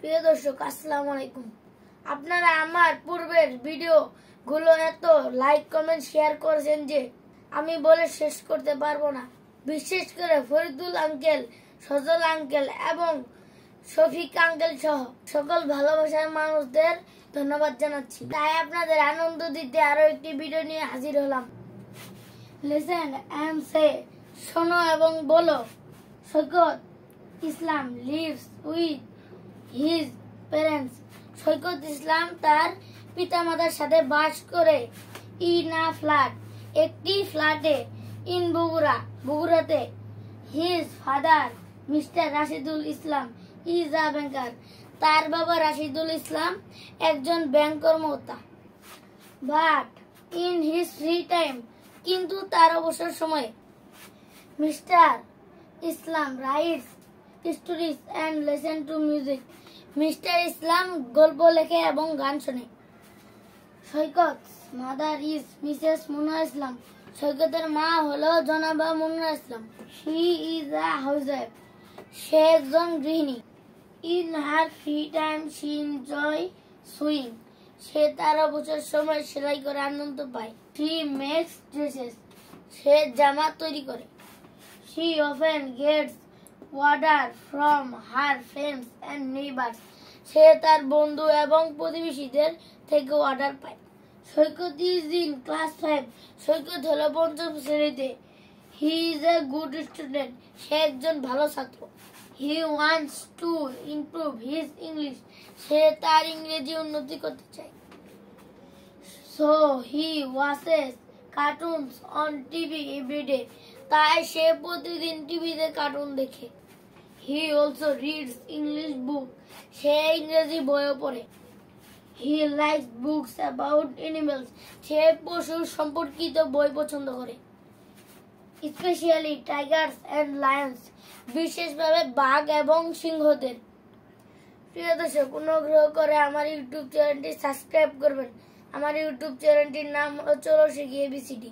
প্রিয় দর্শক, আসসালামু আলাইকুম। আপনারা আমার পূর্বের ভিডিওগুলো এত লাইক কমেন্ট শেয়ার করেছেন যে আমি বলে শেষ করতে পারবো না। বিশেষ করে ফরিদুল আঙ্কেল, সজল আঙ্কেল এবং শফিক আঙ্কেল সহ সকল ভালোবাসার মানুষদের ধন্যবাদ জানাচ্ছি। তাই আপনাদের আনন্দ দিতে আরো একটি ভিডিও নিয়ে হাজির হলাম। লিসেন এন্ড সে, শোনো এবং বলো। সৈকত ইসলাম লিভস উইথ হিজ প্যারেন্টস। সৈকত ইসলাম তার পিতামাতার সাথে বাস করে ইন আ ফ্ল্যাট, একটি ফ্ল্যাটে, ইন বগুড়াতে। His father mister Rashidul Islam is a banker. তার বাবা রাশিদুল ইসলাম একজন ব্যাংক কর্মকর্তা। But in his free time, কিন্তু তার অবসর সময়ে, mister Islam writes stories and listen to music. Mister Islam গল্প লেখে এবং গান শোনে। Saikat mother is missus Munna Islam. সৈকতের মা হলো জনাবা Munna Islam. She is a housewife. সে একজন গৃহিণী। In her free time she enjoy sewing. সে তার অবসর সময় সেলাই করে আনন্দ পায়। She makes dresses. সে জামা তৈরি করে। She often gets water from her friends and neighbors. সে তার বন্ধু এবং প্রতিবেশীদের থেকে ওয়াটার পায়। সৈকত ইজ ইন ক্লাস 5। সৈকত হলো পঞ্চম শ্রেণীতে। He is a good student. সে একজন ভালো ছাত্র। He wants to improve his English. সে তার ইংরেজি উন্নতি করতে চায়। So he watches cartoons on TV every day. তাই সে প্রতিদিন টিভিতে কার্টুন দেখে। He also reads English book. সে ইংরেজি বইও পড়ে। He likes books about animals. সে পশু সম্পর্কিত বই পছন্দ করে। Especially tigers and lions. বিশেষভাবে বাঘ এবং সিংহদের। প্রিয় দর্শক, অনুগ্রহ করে আমার ইউটিউব চ্যানেলটি সাবস্ক্রাইব করবেন। আমার ইউটিউব চ্যানেলটির নাম হলো চলো শিখি ABCD।